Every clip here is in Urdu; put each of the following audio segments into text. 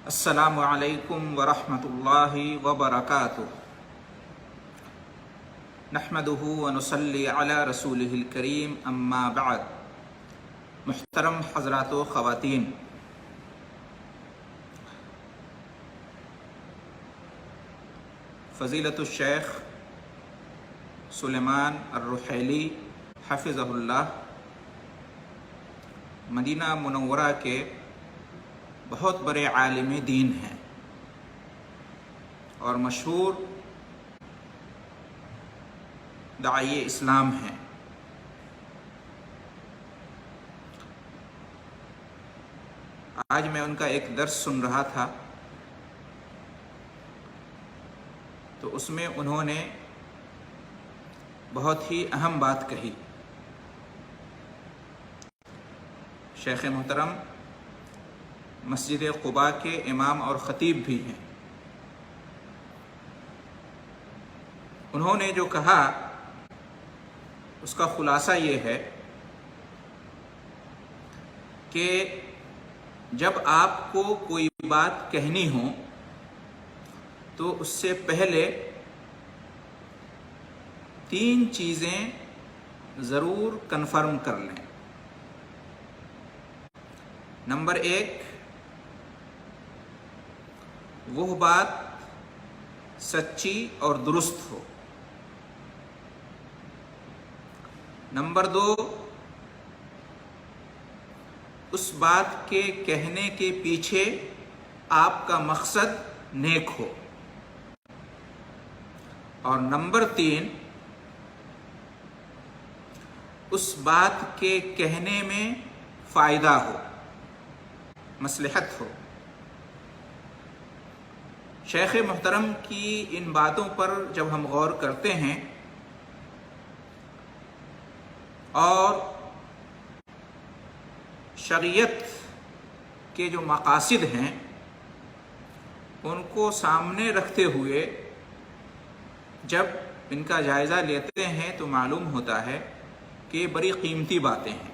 السلام علیکم ورحمۃ اللہ وبرکاتہ نحمدہ ونصلی علی رسولہ الکریم اما بعد۔ محترم حضرات و خواتین، فضیلت الشیخ سلیمان الرحیلی حفظہ اللہ مدینہ منورہ کے بہت بڑے عالم دین ہیں اور مشہور داعی اسلام ہیں۔ آج میں ان کا ایک درس سن رہا تھا تو اس میں انہوں نے بہت ہی اہم بات کہی۔ شیخ محترم مسجد قباء کے امام اور خطیب بھی ہیں۔ انہوں نے جو کہا اس کا خلاصہ یہ ہے کہ جب آپ کو کوئی بات کہنی ہو تو اس سے پہلے 3 چیزیں ضرور کنفرم کر لیں۔ نمبر 1، وہ بات سچی اور درست ہو۔ نمبر 2، اس بات کے کہنے کے پیچھے آپ کا مقصد نیک ہو۔ اور نمبر 3، اس بات کے کہنے میں فائدہ ہو، مصلحت ہو۔ شیخ محترم کی ان باتوں پر جب ہم غور کرتے ہیں اور شریعت کے جو مقاصد ہیں ان کو سامنے رکھتے ہوئے جب ان کا جائزہ لیتے ہیں تو معلوم ہوتا ہے کہ یہ بڑی قیمتی باتیں ہیں۔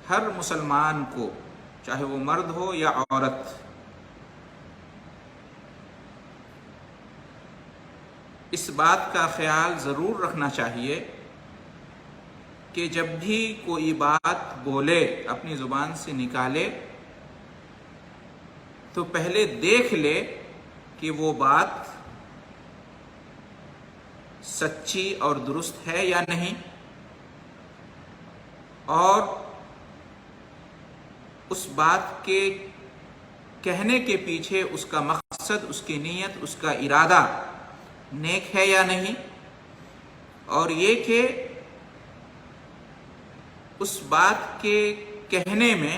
ہر مسلمان کو، چاہے وہ مرد ہو یا عورت، اس بات کا خیال ضرور رکھنا چاہیے کہ جب بھی کوئی بات بولے، اپنی زبان سے نکالے، تو پہلے دیکھ لے کہ وہ بات سچی اور درست ہے یا نہیں، اور اس بات کے کہنے کے پیچھے اس کا مقصد، اس کی نیت، اس کا ارادہ نیک ہے یا نہیں، اور یہ کہ اس بات کے کہنے میں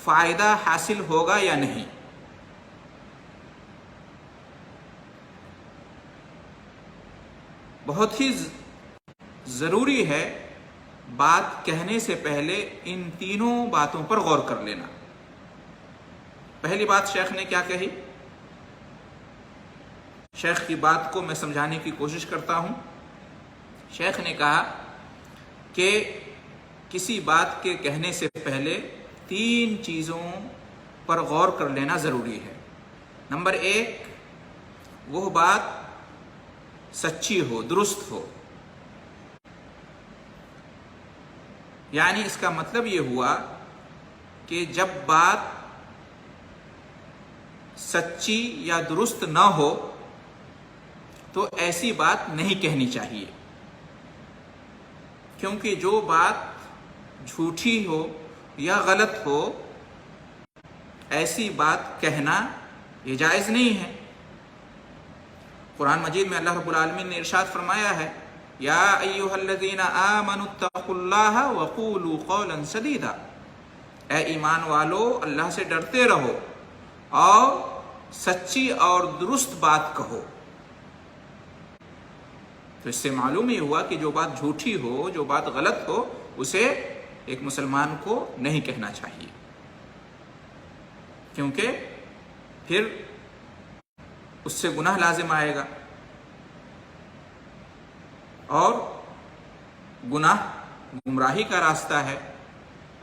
فائدہ حاصل ہوگا یا نہیں۔ بہت ہی ضروری ہے بات کہنے سے پہلے ان تینوں باتوں پر غور کر لینا۔ پہلی بات شیخ نے کیا کہی؟ شیخ کی بات کو میں سمجھانے کی کوشش کرتا ہوں۔ شیخ نے کہا کہ کسی بات کے کہنے سے پہلے 3 چیزوں پر غور کر لینا ضروری ہے۔ نمبر 1، وہ بات سچی ہو، درست ہو۔ یعنی اس کا مطلب یہ ہوا کہ جب بات سچی یا درست نہ ہو تو ایسی بات نہیں کہنی چاہیے، کیونکہ جو بات جھوٹی ہو یا غلط ہو، ایسی بات کہنا یہ جائز نہیں ہے۔ قرآن مجید میں اللہ رب العالمین نے ارشاد فرمایا ہے، یا ایھا الذین آمنوا اتقوا اللہ وقولوا قولا سدیدا، اے ایمان والو اللہ سے ڈرتے رہو اور سچی اور درست بات کہو۔ تو اس سے معلوم یہ ہوا کہ جو بات جھوٹی ہو، جو بات غلط ہو، اسے ایک مسلمان کو نہیں کہنا چاہیے، کیونکہ پھر اس سے گناہ لازم آئے گا، اور گناہ گمراہی کا راستہ ہے۔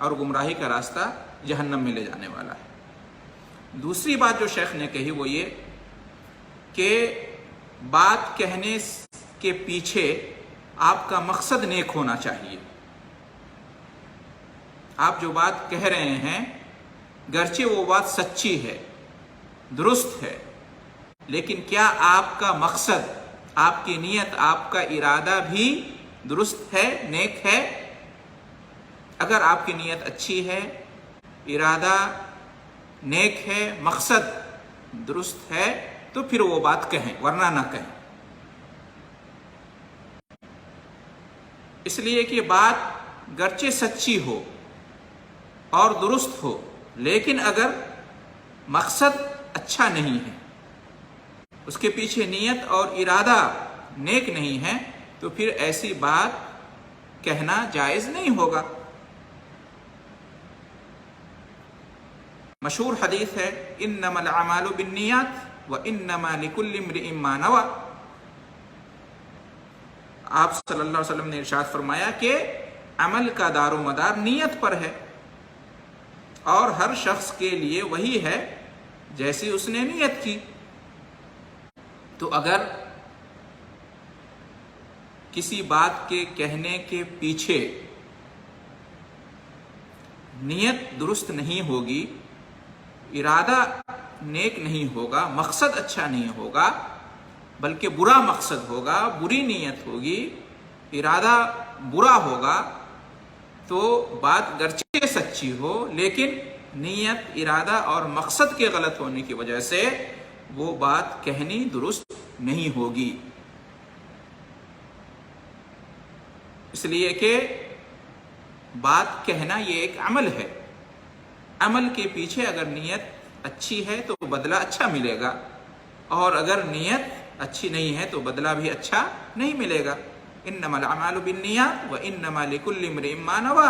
اور گمراہی کا راستہ جہنم میں لے جانے والا ہے۔ دوسری بات جو شیخ نے کہی وہ یہ کہ بات کہنے کے پیچھے آپ کا مقصد نیک ہونا چاہیے۔ آپ جو بات کہہ رہے ہیں گرچہ وہ بات سچی ہے، درست ہے، لیکن کیا آپ کا مقصد، آپ کی نیت، آپ کا ارادہ بھی درست ہے، نیک ہے؟ اگر آپ کی نیت اچھی ہے، ارادہ نیک ہے، مقصد درست ہے، تو پھر وہ بات کہیں، ورنہ نہ کہیں۔ اس لیے کہ بات گرچہ سچی ہو اور درست ہو، لیکن اگر مقصد اچھا نہیں ہے، اس کے پیچھے نیت اور ارادہ نیک نہیں ہے، تو پھر ایسی بات کہنا جائز نہیں ہوگا۔ مشہور حدیث ہے انما الاعمال بالنیات وانما لکل امرئ ما نوى۔ آپ صلی اللہ علیہ وسلم نے ارشاد فرمایا کہ عمل کا دار و مدار نیت پر ہے، اور ہر شخص کے لیے وہی ہے جیسی اس نے نیت کی۔ تو اگر کسی بات کے کہنے کے پیچھے نیت درست نہیں ہوگی، ارادہ نیک نہیں ہوگا، مقصد اچھا نہیں ہوگا، بلکہ برا مقصد ہوگا، بری نیت ہوگی، ارادہ برا ہوگا، تو بات گرچہ سچی ہو لیکن نیت، ارادہ اور مقصد کے غلط ہونے کی وجہ سے وہ بات کہنی درست نہیں ہوگی۔ اس لیے کہ بات کہنا یہ ایک عمل ہے، عمل کے پیچھے اگر نیت اچھی ہے تو بدلہ اچھا ملے گا، اور اگر نیت اچھی نہیں ہے تو بدلہ بھی اچھا نہیں ملے گا۔ انما الاعمال بالنیات وانما لکل امرئ ما نوى۔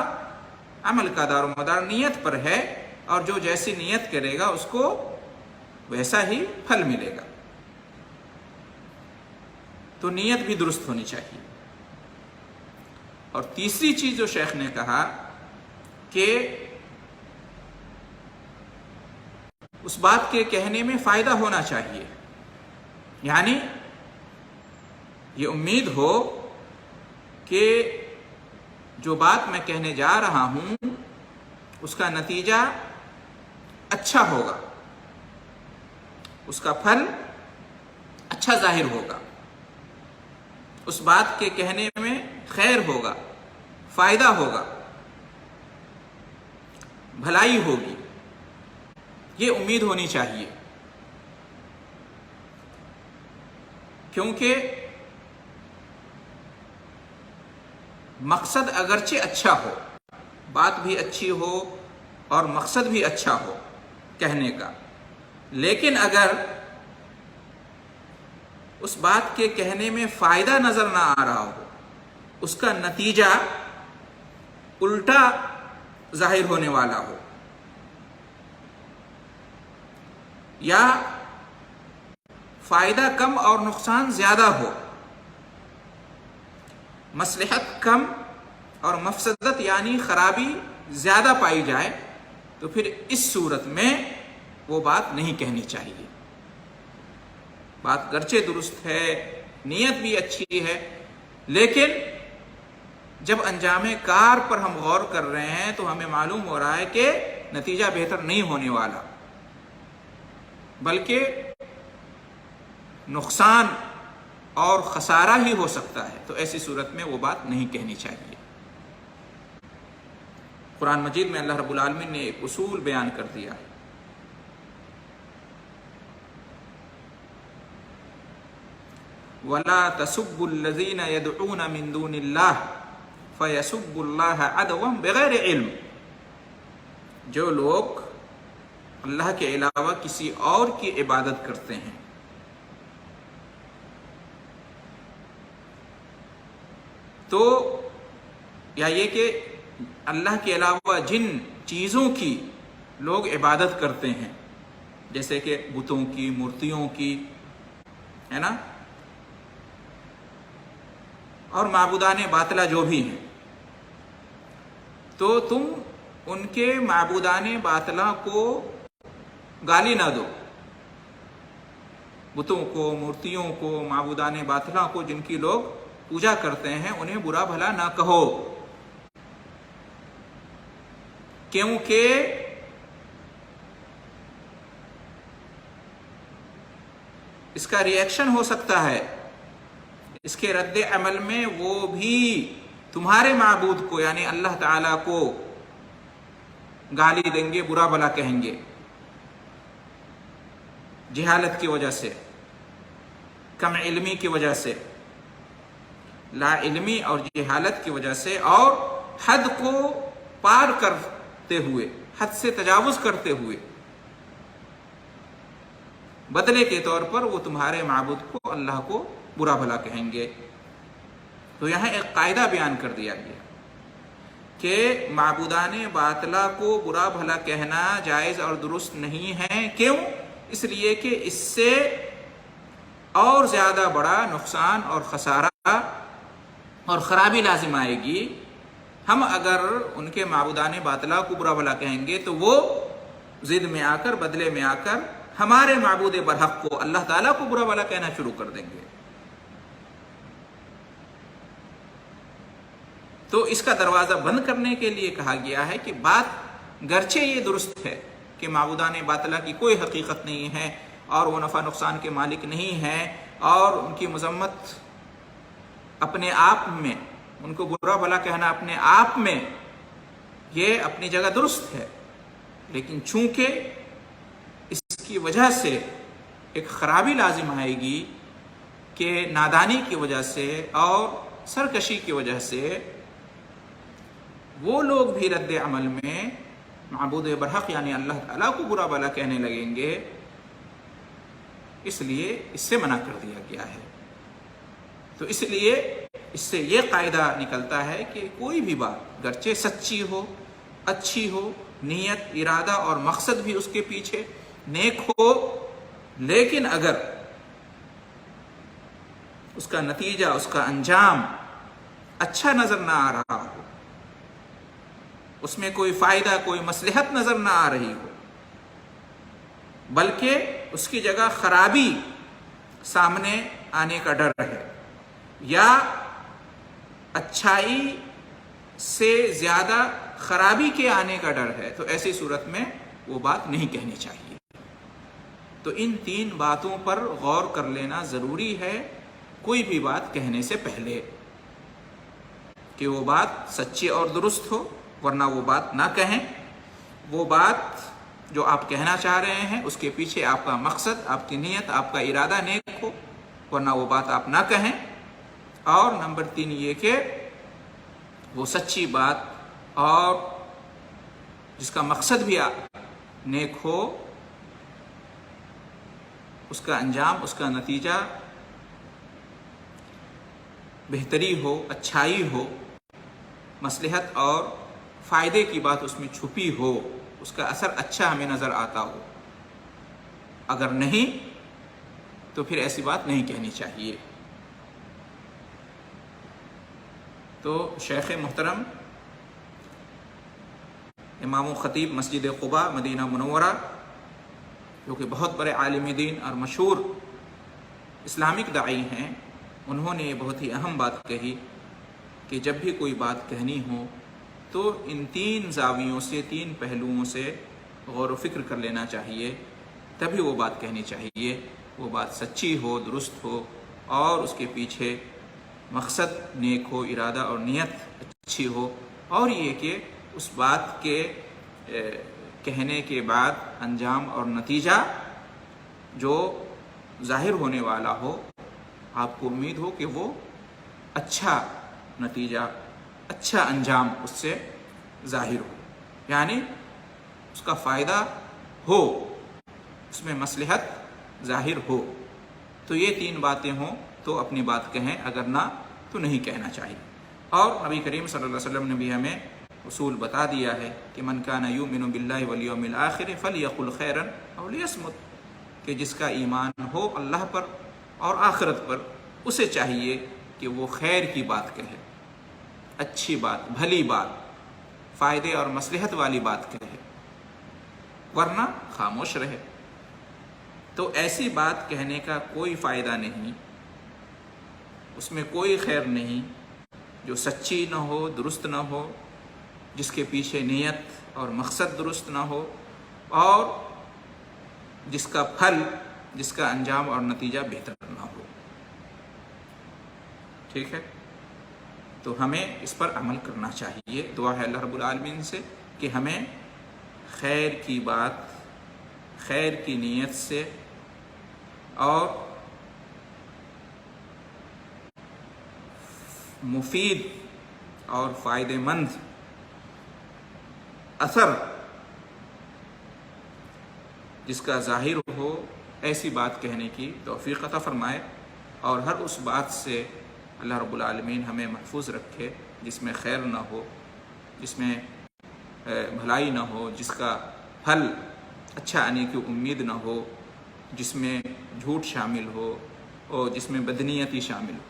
عمل کا دار و مدار نیت پر ہے، اور جو جیسی نیت کرے گا اس کو ویسا ہی پھل ملے گا۔ تو نیت بھی درست ہونی چاہیے۔ اور تیسری چیز جو شیخ نے کہا کہ اس بات کے کہنے میں فائدہ ہونا چاہیے، یعنی یہ امید ہو کہ جو بات میں کہنے جا رہا ہوں اس کا نتیجہ اچھا ہوگا، اس کا پھل اچھا ظاہر ہوگا، اس بات کے کہنے میں خیر ہوگا، فائدہ ہوگا، بھلائی ہوگی، یہ امید ہونی چاہیے۔ کیونکہ مقصد اگرچہ اچھا ہو، بات بھی اچھی ہو اور مقصد بھی اچھا ہو کہنے کا، لیکن اگر اس بات کے کہنے میں فائدہ نظر نہ آ رہا ہو، اس کا نتیجہ الٹا ظاہر ہونے والا ہو، یا فائدہ کم اور نقصان زیادہ ہو، مصلحت کم اور مفسدت یعنی خرابی زیادہ پائی جائے، تو پھر اس صورت میں وہ بات نہیں کہنی چاہیے۔ بات گرچہ درست ہے، نیت بھی اچھی ہے، لیکن جب انجام کار پر ہم غور کر رہے ہیں تو ہمیں معلوم ہو رہا ہے کہ نتیجہ بہتر نہیں ہونے والا، بلکہ نقصان اور خسارہ ہی ہو سکتا ہے، تو ایسی صورت میں وہ بات نہیں کہنی چاہیے۔ قرآن مجید میں اللہ رب العالمین نے ایک اصول بیان کر دیا، وَلَا تَسُبُّوا الَّذِينَ يَدْعُونَ مِن دُونِ اللَّهِ فَيَسُبُّوا اللَّهَ عَدْوًا بِغَيْرِ عِلْمٍ۔ جو لوگ اللہ کے علاوہ کسی اور کی عبادت کرتے ہیں، تو یا یہ کہ اللہ کے علاوہ جن چیزوں کی لوگ عبادت کرتے ہیں، جیسے کہ بتوں کی، مورتیوں کی، ہے نا، اور معبودان باطلہ جو بھی ہیں، تو تم ان کے معبودان باطلا کو گالی نہ دو، بتوں کو، مورتیوں کو، معبودان باطلا کو جن کی لوگ پوجا کرتے ہیں انہیں برا بھلا نہ کہو، کیونکہ اس کا ری ایکشن ہو سکتا ہے، اس کے رد عمل میں وہ بھی تمہارے معبود کو یعنی اللہ تعالیٰ کو گالی دیں گے، برا بھلا کہیں گے، جہالت کی وجہ سے، کم علمی کی وجہ سے، لا علمی اور جہالت کی وجہ سے، اور حد کو پار کرتے ہوئے، حد سے تجاوز کرتے ہوئے، بدلے کے طور پر وہ تمہارے معبود کو، اللہ کو برا بھلا کہیں گے۔ تو یہاں ایک قاعدہ بیان کر دیا گیا کہ معبودان باطلا کو برا بھلا کہنا جائز اور درست نہیں ہے۔ کیوں؟ اس لیے کہ اس سے اور زیادہ بڑا نقصان اور خسارہ اور خرابی لازم آئے گی۔ ہم اگر ان کے معبودان باطلا کو برا بھلا کہیں گے تو وہ ضد میں آ کر، بدلے میں آ کر ہمارے معبود برحق کو، اللہ تعالیٰ کو برا بھلا کہنا شروع کر دیں گے۔ تو اس کا دروازہ بند کرنے کے لیے کہا گیا ہے کہ بات گرچہ یہ درست ہے کہ معبودان باطلا کی کوئی حقیقت نہیں ہے اور وہ نفع نقصان کے مالک نہیں ہے، اور ان کی مذمت اپنے آپ میں، ان کو برا بھلا کہنا اپنے آپ میں یہ اپنی جگہ درست ہے، لیکن چونکہ اس کی وجہ سے ایک خرابی لازم آئے گی کہ نادانی کی وجہ سے اور سرکشی کی وجہ سے وہ لوگ بھی رد عمل میں معبود برحق یعنی اللہ تعالیٰ کو برا بھلا کہنے لگیں گے، اس لیے اس سے منع کر دیا گیا ہے۔ تو اس لیے اس سے یہ قاعدہ نکلتا ہے کہ کوئی بھی بات گرچہ سچی ہو، اچھی ہو، نیت، ارادہ اور مقصد بھی اس کے پیچھے نیک ہو، لیکن اگر اس کا نتیجہ، اس کا انجام اچھا نظر نہ آ رہا ہو، اس میں کوئی فائدہ، کوئی مصلحت نظر نہ آ رہی ہو، بلکہ اس کی جگہ خرابی سامنے آنے کا ڈر ہے، یا اچھائی سے زیادہ خرابی کے آنے کا ڈر ہے، تو ایسی صورت میں وہ بات نہیں کہنی چاہیے۔ تو ان تین باتوں پر غور کر لینا ضروری ہے کوئی بھی بات کہنے سے پہلے، کہ وہ بات سچی اور درست ہو، ورنہ وہ بات نہ کہیں۔ وہ بات جو آپ کہنا چاہ رہے ہیں اس کے پیچھے آپ کا مقصد، آپ کی نیت، آپ کا ارادہ نیک ہو، ورنہ وہ بات آپ نہ کہیں۔ اور نمبر 3 یہ کہ وہ سچی بات اور جس کا مقصد بھی نیک ہو، اس کا انجام، اس کا نتیجہ بہتری ہو، اچھائی ہو، مصلحت اور فائدے کی بات اس میں چھپی ہو، اس کا اثر اچھا ہمیں نظر آتا ہو۔ اگر نہیں تو پھر ایسی بات نہیں کہنی چاہیے۔ تو شیخ محترم امام و خطیب مسجد قباء مدینہ منورہ، جو کہ بہت بڑے عالم دین اور مشہور اسلامک داعی ہیں، انہوں نے یہ بہت ہی اہم بات کہی کہ جب بھی کوئی بات کہنی ہو تو ان 3 زاویوں سے، 3 پہلوؤں سے غور و فکر کر لینا چاہیے، تبھی وہ بات کہنی چاہیے۔ وہ بات سچی ہو، درست ہو، اور اس کے پیچھے مقصد نیک ہو، ارادہ اور نیت اچھی ہو، اور یہ کہ اس بات کے کہنے کے بعد انجام اور نتیجہ جو ظاہر ہونے والا ہو، آپ کو امید ہو کہ وہ اچھا نتیجہ، اچھا انجام اس سے ظاہر ہو، یعنی اس کا فائدہ ہو، اس میں مصلحت ظاہر ہو۔ تو یہ 3 باتیں ہوں تو اپنی بات کہیں، اگر نہ تو نہیں کہنا چاہیے۔ اور نبی کریم صلی اللہ علیہ وسلم نے بھی ہمیں اصول بتا دیا ہے کہ من کان یؤمن باللہ والیوم الآخر فلیقل خیرا او لیصمت، کہ جس کا ایمان ہو اللہ پر اور آخرت پر، اسے چاہیے کہ وہ خیر کی بات کہے، اچھی بات، بھلی بات، فائدے اور مصلحت والی بات کہے، ورنہ خاموش رہے۔ تو ایسی بات کہنے کا کوئی فائدہ نہیں، اس میں کوئی خیر نہیں جو سچی نہ ہو، درست نہ ہو، جس کے پیچھے نیت اور مقصد درست نہ ہو، اور جس کا پھل، جس کا انجام اور نتیجہ بہتر نہ ہو۔ ٹھیک ہے، تو ہمیں اس پر عمل کرنا چاہیے۔ دعا ہے اللہ رب العالمین سے کہ ہمیں خیر کی بات، خیر کی نیت سے اور مفید اور فائدہ مند اثر جس کا ظاہر ہو، ایسی بات کہنے کی توفیق عطا فرمائے، اور ہر اس بات سے اللہ رب العالمین ہمیں محفوظ رکھے جس میں خیر نہ ہو، جس میں بھلائی نہ ہو، جس کا پھل اچھا آنے کی امید نہ ہو، جس میں جھوٹ شامل ہو اور جس میں بدنیتی شامل ہو۔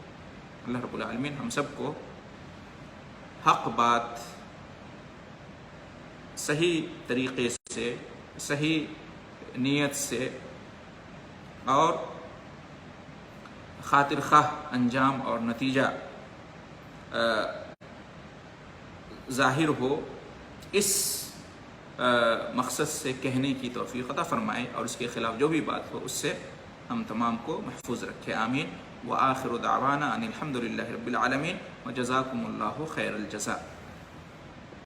اللہ رب العالمین ہم سب کو حق بات صحیح طریقے سے، صحیح نیت سے اور خاطر خواہ انجام اور نتیجہ ظاہر ہو، اس مقصد سے کہنے کی توفیق عطا فرمائے، اور اس کے خلاف جو بھی بات ہو اس سے ہم تمام کو محفوظ رکھے۔ آمین۔ وآخر دعوانا ان الحمد للہ رب العالمین، وجزاکم اللہ خیر الجزاء۔